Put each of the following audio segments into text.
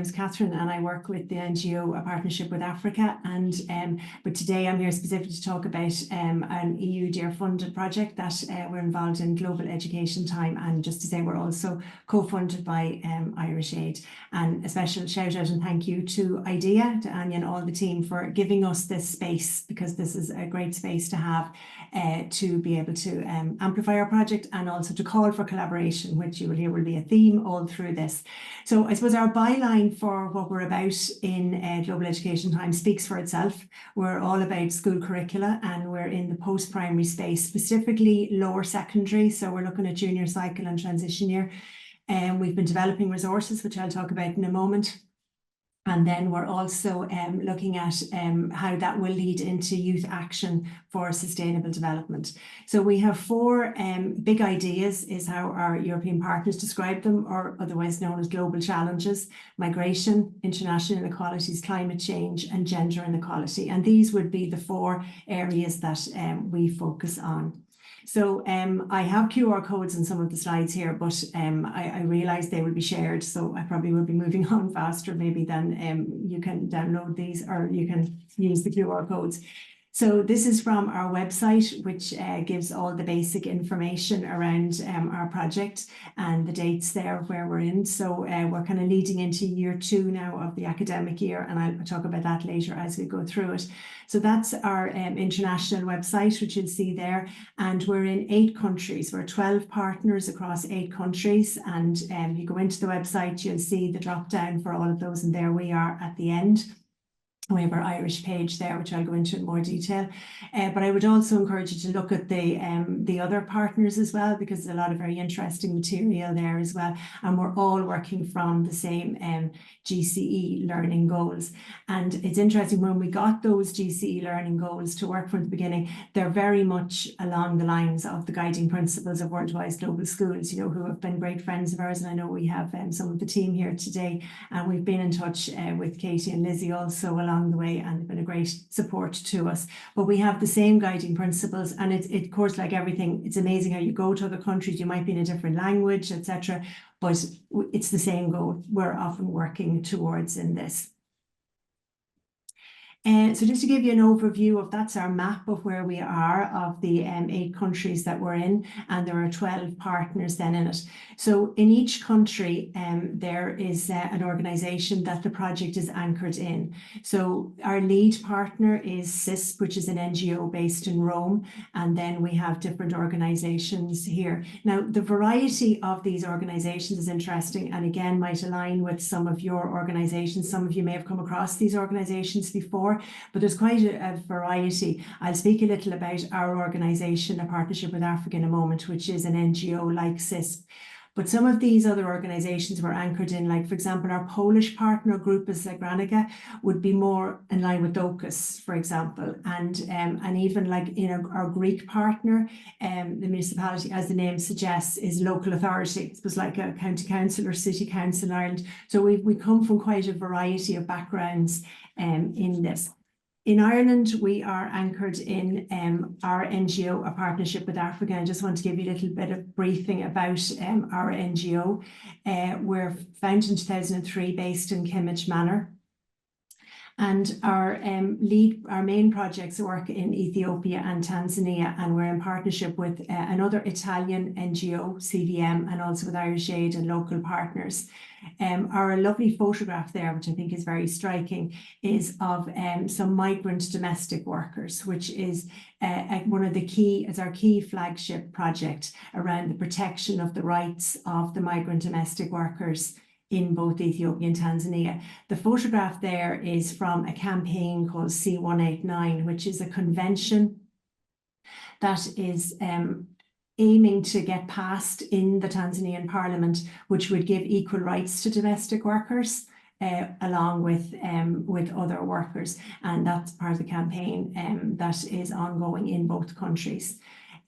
is Catherine, and I work with the NGO A Partnership with Africa. But today I'm here specifically to talk about an EU DEAR funded project that we're involved in, Global Education Time. And just to say, we're also co-funded by Irish Aid. And a special shout out and thank you to IDEA, to Anya and all the team for giving us this space, because this is a great space to have to be able to amplify our project and also to call for collaboration, which you will hear will be a theme all through this. So I suppose our byline for what we're about in Global Education Time speaks for itself. We're all about school curricula, and we're in the post-primary space, specifically lower secondary. So we're looking at junior cycle and transition year. And we've been developing resources, which I'll talk about in a moment. And then we're also looking at how that will lead into youth action for sustainable development. So we have four big ideas, is how our European partners describe them, or otherwise known as global challenges: migration, international inequalities, climate change, and gender inequality. And these would be the four areas that we focus on. So I have QR codes on some of the slides here, but I realise they will be shared, so I probably will be moving on faster maybe than you can download these, or you can use the QR codes. So this is from our website, which gives all the basic information around our project and the dates there where we're in. So we're kind of leading into year 2 now of the academic year, and I'll talk about that later as we go through it. So that's our international website, which you'll see there. And we're in 8 countries. We're 12 partners across 8 countries. And you go into the website, you'll see the drop down for all of those. And there we are at the end. We have our Irish page there, which I'll go into in more detail. But I would also encourage you to look at the other partners as well, because there's a lot of very interesting material there as well. And we're all working from the same GCE learning goals. And it's interesting, when we got those GCE learning goals to work from the beginning, they're very much along the lines of the guiding principles of Worldwide Global Schools, you know, who have been great friends of ours. And I know we have some of the team here today, and we've been in touch with Katie and Lizzie also along the way, and they've been a great support to us. But we have the same guiding principles, and it of course, like everything, it's amazing how you go to other countries, you might be in a different language, etc., but it's the same goal we're often working towards in this. So just to give you an overview of, that's our map of where we are, of the 8 countries that we're in, and there are 12 partners then in it. So in each country, there is an organisation that the project is anchored in. So our lead partner is CISP, which is an NGO based in Rome, and then we have different organisations here. Now, the variety of these organisations is interesting, and again, might align with some of your organisations. Some of you may have come across these organisations before, but there's quite a variety. I'll speak a little about our organisation, A Partnership with Africa, in a moment, which is an NGO like CISP. But some of these other organisations were anchored in, like, for example, our Polish partner group is Zagranica, would be more in line with DOCUS, for example. And even like, you know, our Greek partner, the municipality, as the name suggests, is local authority. It was like a county council or city council in Ireland. So we come from quite a variety of backgrounds in this. In Ireland, we are anchored in our NGO, A Partnership with Africa. I just want to give you a little bit of briefing about our NGO. We're founded in 2003, based in Kimmage Manor. And our main projects work in Ethiopia and Tanzania, and we're in partnership with another Italian NGO, CVM, and also with Irish Aid and local partners. Our lovely photograph there, which I think is very striking, is of some migrant domestic workers, which is one of the our key flagship project around the protection of the rights of the migrant domestic workers in both Ethiopia and Tanzania. The photograph there is from a campaign called C189, which is a convention that is aiming to get passed in the Tanzanian parliament, which would give equal rights to domestic workers along with other workers. And that's part of the campaign that is ongoing in both countries.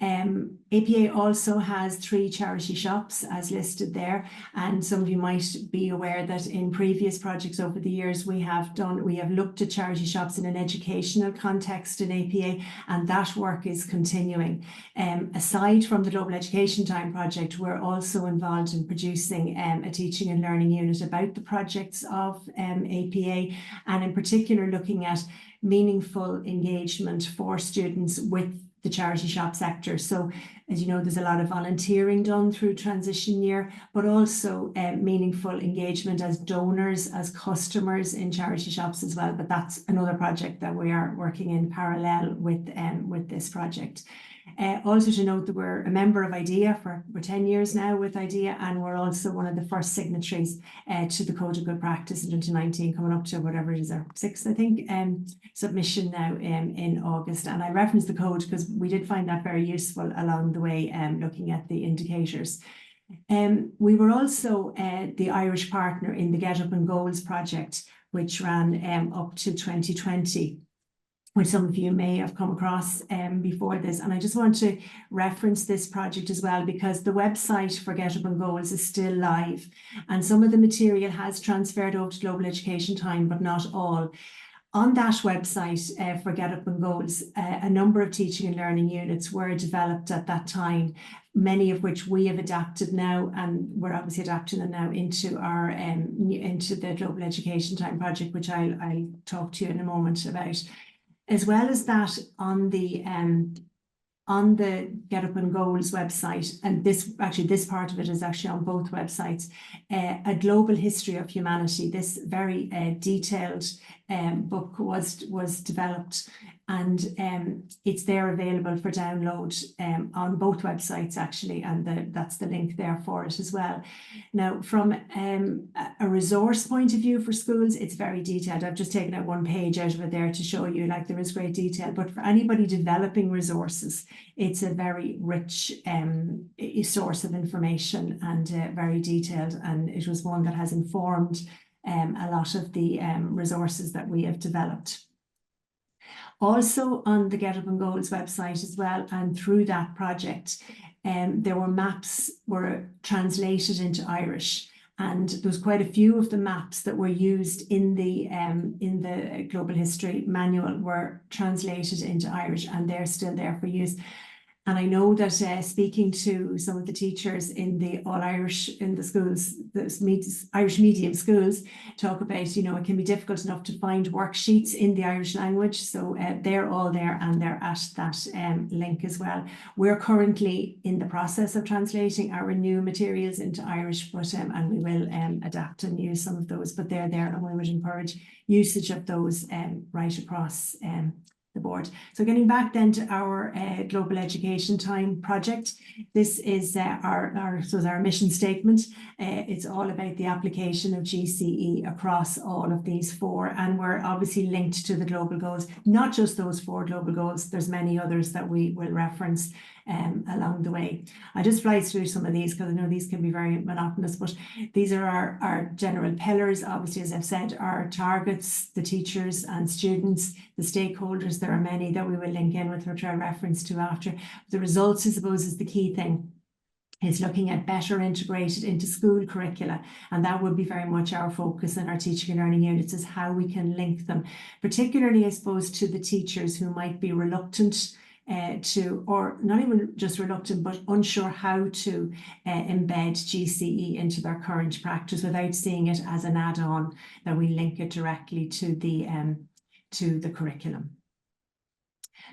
APA also has 3 charity shops as listed there, and some of you might be aware that in previous projects over the years we have looked at charity shops in an educational context in APA, and that work is continuing. Aside from the Global Education Time project, we're also involved in producing a teaching and learning unit about the projects of APA, and in particular looking at meaningful engagement for students with the charity shop sector. So, as you know, there's a lot of volunteering done through transition year, but also meaningful engagement as donors, as customers in charity shops as well. But that's another project that we are working in parallel with this project. Also to note that we're a member of IDEA we're 10 years now with IDEA, and we're also one of the first signatories to the Code of Good Practice in 2019, coming up to whatever it is, our 6th, I think, submission now in August. And I reference the code because we did find that very useful along the way, looking at the indicators. We were also the Irish partner in the Get Up and Goals project, which ran up to 2020. Which some of you may have come across before this. And I just want to reference this project as well, because the website for Get Up and Goals is still live, and some of the material has transferred over to Global Education Time, but not all. On that website for Get Up and Goals, a number of teaching and learning units were developed at that time, many of which we have adapted now, and we're obviously adapting them now into our into the Global Education Time project, which I'll talk to you in a moment about. As well as that, on the Get Up and Goals website, and this part of it is actually on both websites, a global history of humanity. This very detailed book was developed, and it's there available for download on both websites actually, and that's the link there for it as well. Now, from a resource point of view for schools, it's very detailed. I've just taken out one page out of it there to show you, like, there is great detail, but for anybody developing resources, it's a very rich source of information, and very detailed, and it was one that has informed a lot of the resources that we have developed. Also on the Get Up and Goals website as well, and through that project, there were maps were translated into Irish, and there was quite a few of the maps that were used in the Global History manual were translated into Irish, and they're still there for use. And I know that speaking to some of the teachers in the all-Irish, in the schools, the Irish medium schools, talk about, you know, it can be difficult enough to find worksheets in the Irish language. So they're all there, and they're at that link as well. We're currently in the process of translating our new materials into Irish, but and we will adapt and use some of those, but they're there, and we would encourage usage of those right across the board. So getting back then to our Global Education Time project, this is our mission statement. It's all about the application of GCE across all of these 4, and we're obviously linked to the global goals, not just those 4 global goals. There's many others that we will reference along the way. I just fly through some of these because I know these can be very monotonous, but these are our general pillars. Obviously, as I've said, our targets, the teachers and students, the stakeholders. There are many that we will link in with, which I'll reference to after. The results, I suppose, is the key thing. Is looking at better integrated into school curricula, and that would be very much our focus in our teaching and learning units, is how we can link them, particularly, I suppose, to the teachers who might be reluctant or not even just reluctant, but unsure how to embed GCE into their current practice without seeing it as an add-on, that we link it directly to the curriculum.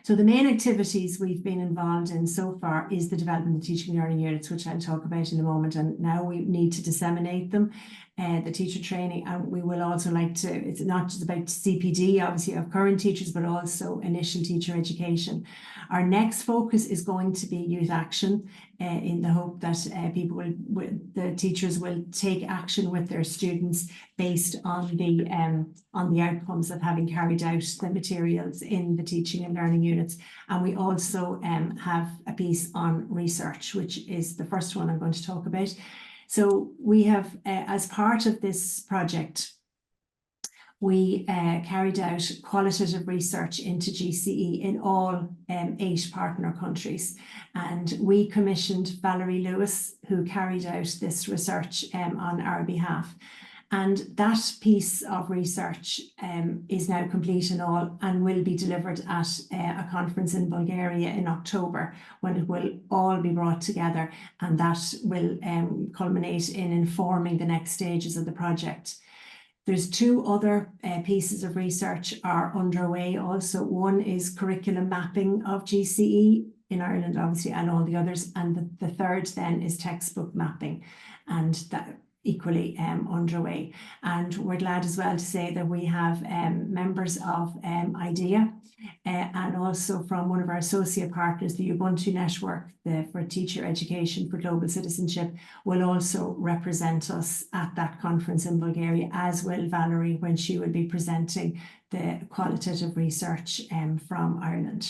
So the main activities we've been involved in so far is the development of teaching and learning units, which I'll talk about in a moment, and now we need to disseminate them, the teacher training, and we will also like to, it's not just about CPD, obviously, of current teachers, but also initial teacher education. Our next focus is going to be youth action, in the hope that the teachers will take action with their students based on the outcomes of having carried out the materials in the teaching and learning units. And we also have a piece on research, which is the first one I'm going to talk about. So we have, as part of this project, we carried out qualitative research into GCE in all 8 partner countries. And we commissioned Valerie Lewis, who carried out this research on our behalf. And that piece of research is now complete and all, and will be delivered at a conference in Bulgaria in October, when it will all be brought together, and that will culminate in informing the next stages of the project. There's 2 other pieces of research are underway also. One is curriculum mapping of GCE in Ireland, obviously, and all the others. And the third then is textbook mapping, and that equally underway. And we're glad as well to say that we have members of IDEA and also from one of our associate partners, the Ubuntu Network for Teacher Education for Global Citizenship, will also represent us at that conference in Bulgaria, as will Valerie when she will be presenting the qualitative research from Ireland.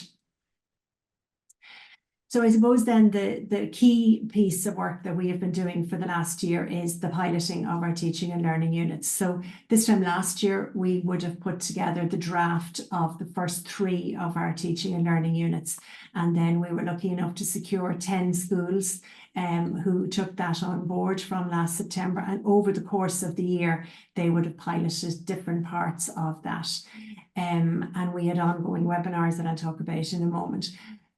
So I suppose then the key piece of work that we have been doing for the last year is the piloting of our teaching and learning units. So this time last year, we would have put together the draft of the first 3 of our teaching and learning units. And then we were lucky enough to secure 10 schools who took that on board from last September. And over the course of the year, they would have piloted different parts of that. And we had ongoing webinars that I'll talk about in a moment.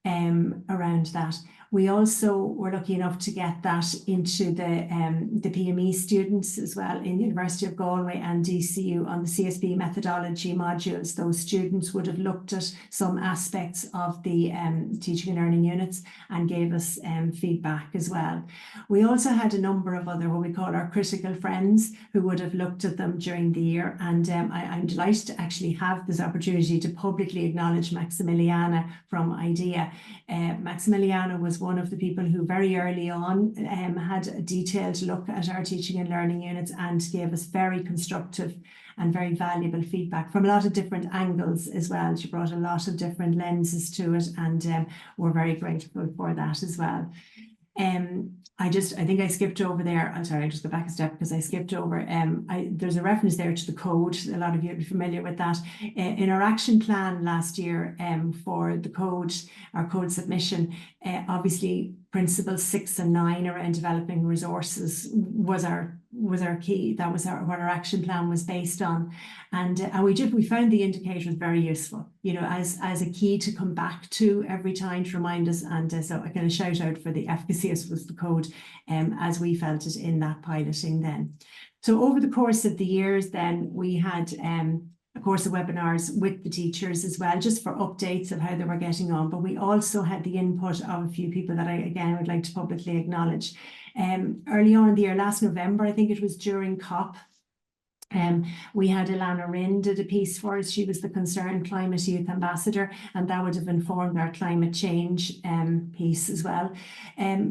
Around that. We also were lucky enough to get that into the PME students as well in the University of Galway and DCU on the CSB methodology modules. Those students would have looked at some aspects of the teaching and learning units and gave us feedback as well. We also had a number of other what we call our critical friends who would have looked at them during the year. And I'm delighted to actually have this opportunity to publicly acknowledge Maximiliana from IDEA. Maximiliana was one of the people who very early on had a detailed look at our teaching and learning units and gave us very constructive and very valuable feedback from a lot of different angles as well. She brought a lot of different lenses to it, and we're very grateful for that as well. I think I skipped over there. I'm sorry, I just go back a step because I skipped over. There's a reference there to the code. A lot of you are familiar with that. In our action plan last year for the code, our code submission, obviously principles 6 and 9 around developing resources was our key. That was what our action plan was based on, and we found the indicators very useful, you know, as a key to come back to every time to remind us. And so I kind of shout out for the efficacy as was the code, as we felt it in that piloting then. So over the course of the years, then we had a course of webinars with the teachers as well, just for updates of how they were getting on. But we also had the input of a few people that I, again, would like to publicly acknowledge. Early on in the year, last November, I think it was during COP, we had Ilana Rinn did a piece for us. She was the Concerned Climate Youth Ambassador, and that would have informed our climate change piece as well.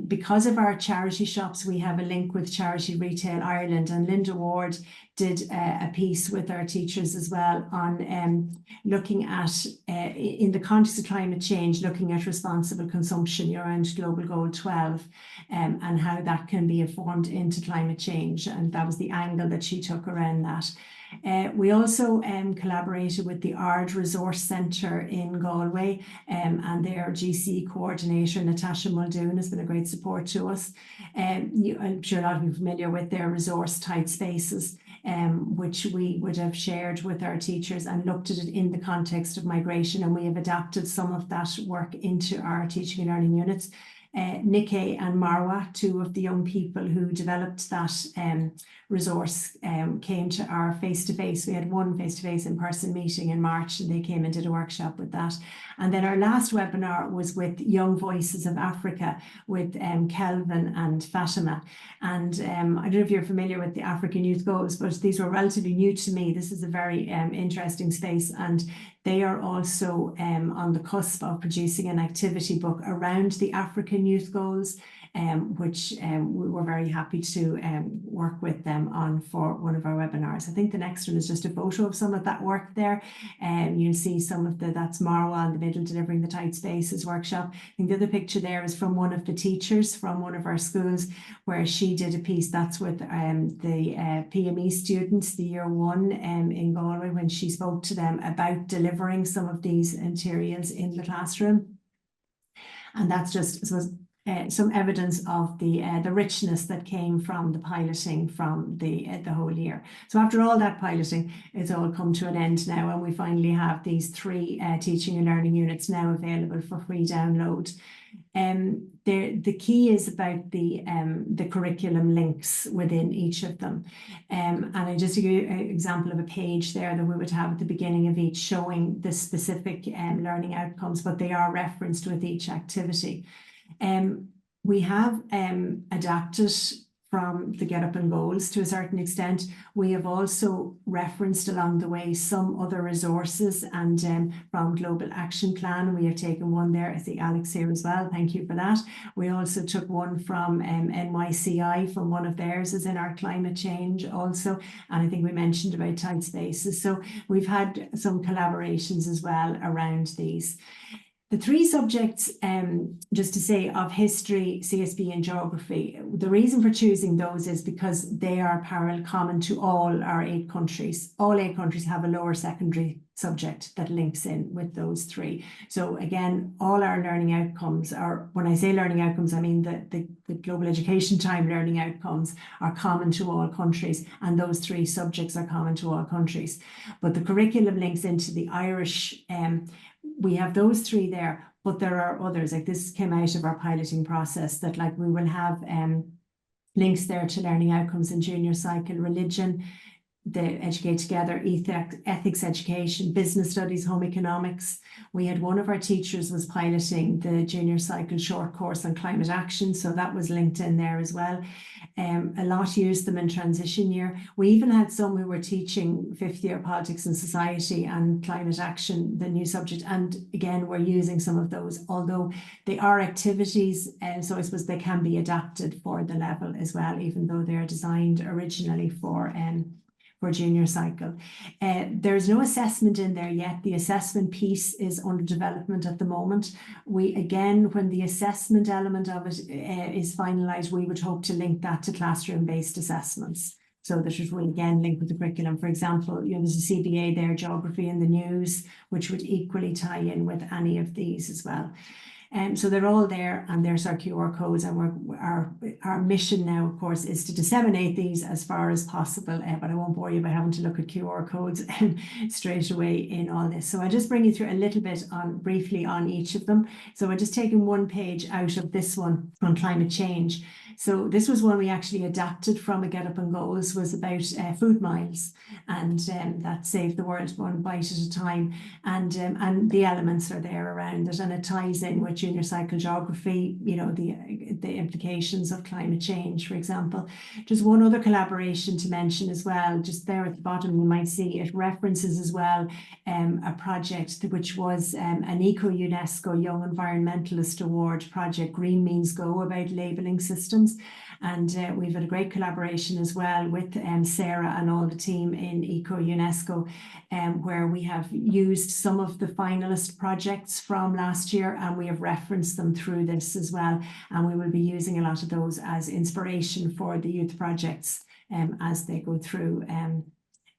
Because of our charity shops, we have a link with Charity Retail Ireland, and Linda Ward did a piece with our teachers as well on looking at, in the context of climate change, looking at responsible consumption around Global Goal 12 and how that can be informed into climate change. And that was the angle that she took around that. We also collaborated with the ARD Resource Centre in Galway, and their GC coordinator, Natasha Muldoon, has been a great support to us. I'm sure a lot of you are familiar with their resource tight spaces, which we would have shared with our teachers and looked at it in the context of migration, and we have adapted some of that work into our teaching and learning units. Nikkei and Marwa, 2 of the young people who developed that resource, came to our face-to-face. We had one face-to-face in-person meeting in March, and they came and did a workshop with that. And then our last webinar was with Young Voices of Africa with Kelvin and Fatima. And I don't know if you're familiar with the African Youth Goals, but these were relatively new to me. This is a very interesting space, and They are also on the cusp of producing an activity book around the African Youth Goals, which we were very happy to work with them on for one of our webinars. I think the next one is just a photo of some of that work there. You'll see some of that's Marwa in the middle delivering the Tight Spaces workshop. I think the other picture there is from one of the teachers from one of our schools, where she did a piece. That's with the PME students, the year 1 in Galway, when she spoke to them about delivering some of these materials in the classroom. And that's just, I suppose, some evidence of the richness that came from the piloting from the whole year. So after all that piloting, it's all come to an end now, and we finally have these 3 teaching and learning units now available for free download. The key is about the curriculum links within each of them. And I just give you an example of a page there that we would have at the beginning of each, showing the specific learning outcomes, but they are referenced with each activity. We have adapted from the Get Up and Goals to a certain extent. We have also referenced along the way some other resources, and from Global Action Plan, we have taken one there. I see Alex here as well. Thank you for that. We also took one from NYCI, from one of theirs is in our climate change also. And I think we mentioned about Tight Spaces. So we've had some collaborations as well around these. The 3 subjects, just to say, of history, CSB and geography, the reason for choosing those is because they are common to all our 8 countries. All 8 countries have a lower secondary subject that links in with those 3. So again, all our learning outcomes are, when I say learning outcomes, I mean the global education time learning outcomes are common to all countries, and those 3 subjects are common to all countries. But the curriculum links into the Irish, we have those 3 there, but there are others. Like, this came out of our piloting process, that like we will have links there to learning outcomes in junior cycle, religion, the Educate Together, ethics education, business studies, home economics. We had one of our teachers was piloting the junior cycle short course on climate action, so that was linked in there as well. A lot used them in transition year. We even had some who were teaching 5th year politics and society and climate action, the new subject, and again we're using some of those, although they are activities, so I suppose they can be adapted for the level as well, even though they're designed originally for junior cycle. There's no assessment in there yet. The assessment piece is under development at the moment. We, again, when the assessment element of it is finalised, we would hope to link that to classroom-based assessments, so that it will again link with the curriculum. For example, you know, there's a CBA there, geography in the news, which would equally tie in with any of these as well. So they're all there, and there's our QR codes, and our mission now, of course, is to disseminate these as far as possible, but I won't bore you by having to look at QR codes straight away in all this. So I'll just bring you through a little bit briefly on each of them. So I've just taken one page out of this one on climate change. So this was one we actually adapted from a Get Up and Goals, was about food miles, and that Save the World One Bite at a Time, and the elements are there around it, and it ties in with junior cycle geography, you know, the implications of climate change, for example. Just one other collaboration to mention as well, just there at the bottom, you might see it references as well a project which was an Eco-UNESCO Young Environmentalist Award project, Green Means Go, about labelling systems. And we've had a great collaboration as well with Sarah and all the team in Eco-UNESCO, where we have used some of the finalist projects from last year, and we have referenced them through this as well. And we will be using a lot of those as inspiration for the youth projects as they go through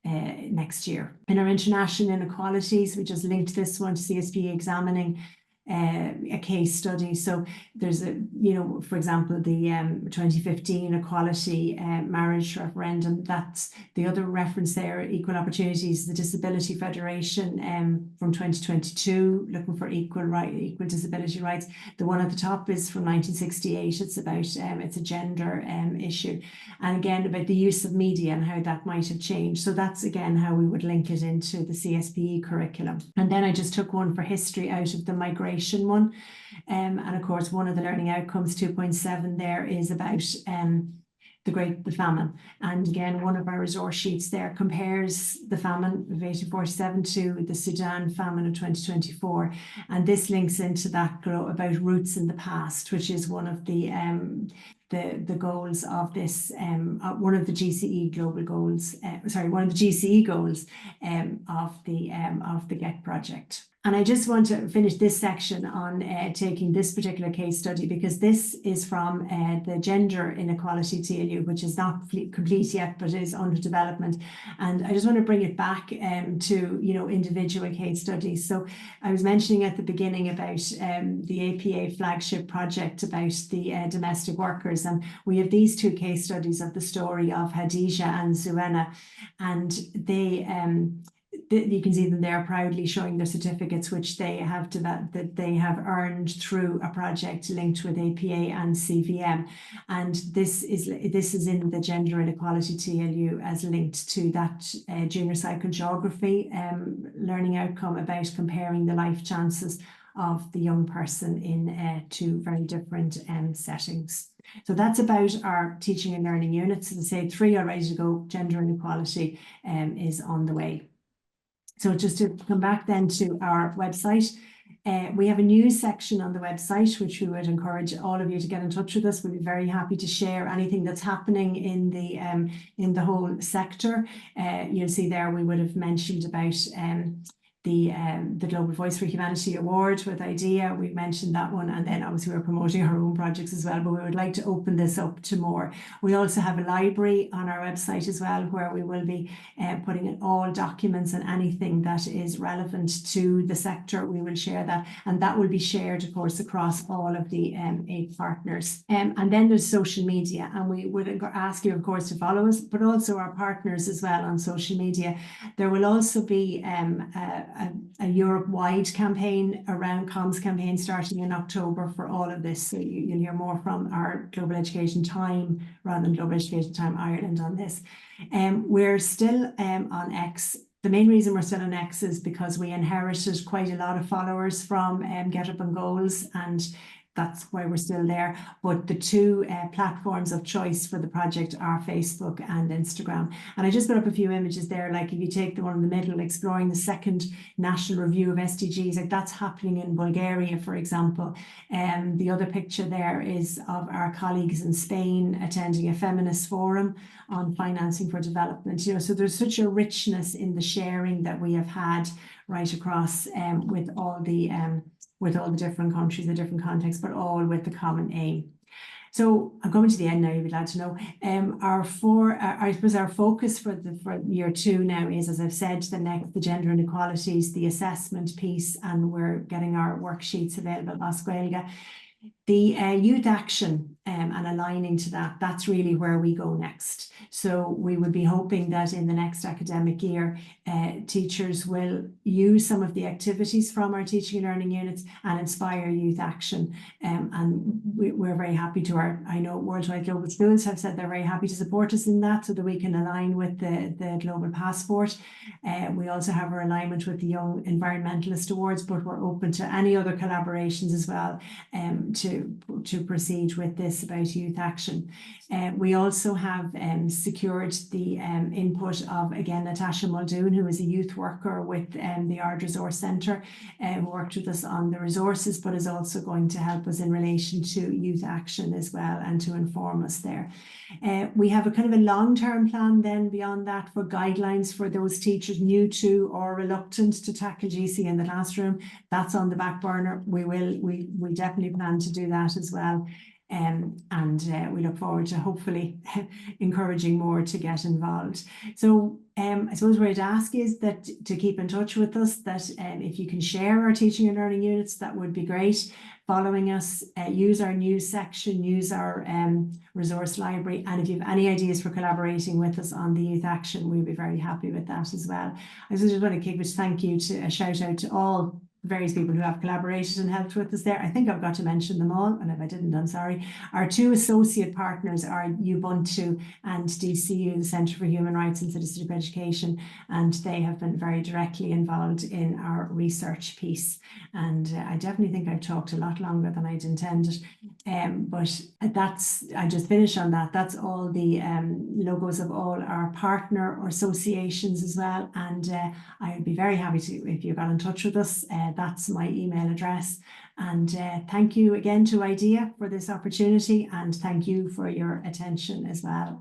next year. In our international inequalities, we just linked this one to CSP examining a case study. So there's you know, for example, the 2015 equality marriage referendum. That's the other reference there. Equal Opportunities, the Disability Federation from 2022, looking for equal disability rights. The one at the top is from 1968. It's about it's a gender issue, and again about the use of media and how that might have changed. So that's again how we would link it into the CSPE curriculum. And then I just took one for history out of the migration one, and of course one of the learning outcomes 2.7 there is about the famine. And again, one of our resource sheets there compares the famine of 1847 to the Sudan famine of 2024. And this links into that about roots in the past, which is one of the goals of this, one of the GCE global goals, one of the GCE goals of the GET project. And I just want to finish this section on taking this particular case study, because this is from the Gender Inequality TLU, which is not complete yet, but is under development. And I just want to bring it back to, individual case studies. So I was mentioning at the beginning about the APA flagship project about the domestic workers. And we have these two case studies of the story of Hadija and Zuena. And they you can see them there proudly showing their certificates, which they have that they have earned through a project linked with APA and CVM. And this is in the Gender Inequality TLU as linked to that junior cycle geography learning outcome about comparing the life chances of the young person in two very different settings. So that's about our teaching and learning units. As I say, 3 are ready to go. Gender inequality is on the way. So just to come back then to our website, we have a news section on the website, which we would encourage all of you to get in touch with us. We'd be very happy to share anything that's happening in the whole sector. You'll see there we would have mentioned about the Global Voice for Humanity Award with IDEA. We've mentioned that one, and then obviously we're promoting our own projects as well, but we would like to open this up to more. We also have a library on our website as well, where we will be putting in all documents and anything that is relevant to the sector. We will share that, and that will be shared, of course, across all of the 8 partners. And then there's social media, and we would ask you, of course, to follow us, but also our partners as well on social media. There will also be a Europe-wide campaign, around comms campaign, starting in October for all of this. So you'll hear more from our Global Education Time rather than Global Education Time Ireland on this. We're still on X. The main reason we're still on X is because we inherited quite a lot of followers from Get Up and Goals, and that's why we're still there. But the 2 platforms of choice for the project are Facebook and Instagram. And I just put up a few images there, like if you take the one in the middle, exploring the 2nd national review of SDGs, like that's happening in Bulgaria, for example. The other picture there is of our colleagues in Spain attending a feminist forum on financing for development. So there's such a richness in the sharing that we have had right across with all the different countries, the different contexts, but all with the common aim. So I'm coming to the end now, you'll be glad to know. I suppose our focus for year 2 now is, as I've said, the gender inequalities, the assessment piece, and we're getting our worksheets available at Las Gaeilge. The youth action and aligning to that, that's really where we go next. So we would be hoping that in the next academic year, teachers will use some of the activities from our teaching and learning units and inspire youth action. And we're very happy I know Worldwide Global Schools have said they're very happy to support us in that so that we can align with the Global Passport. We also have our alignment with the Young Environmentalist Awards, but we're open to any other collaborations as well to proceed with this about youth action. We also have secured the input of, again, Natasha Muldoon, who is a youth worker with the Ard Resource Centre, who worked with us on the resources, but is also going to help us in relation to youth action as well and to inform us there. We have a kind of a long-term plan then beyond that for guidelines for those teachers new to or reluctant to tackle GC in the classroom. That's on the back burner. We definitely plan to do that as well. And we look forward to hopefully encouraging more to get involved. So I suppose what I'd ask is that to keep in touch with us, that if you can share our teaching and learning units, that would be great. Following us, use our news section, use our resource library. And if you have any ideas for collaborating with us on the youth action, we'll be very happy with that as well. I just want to give a thank you to a shout out to all various people who have collaborated and helped with us there. I think I've got to mention them all, and if I didn't, I'm sorry. Our two associate partners are Ubuntu and DCU, the Centre for Human Rights and Citizenship Education, and they have been very directly involved in our research piece. And I definitely think I've talked a lot longer than I'd intended. But I just finish on that. That's all the logos of all our partner associations as well. And I would be very happy to, if you got in touch with us, that's my email address. And thank you again to IDEA for this opportunity, and thank you for your attention as well.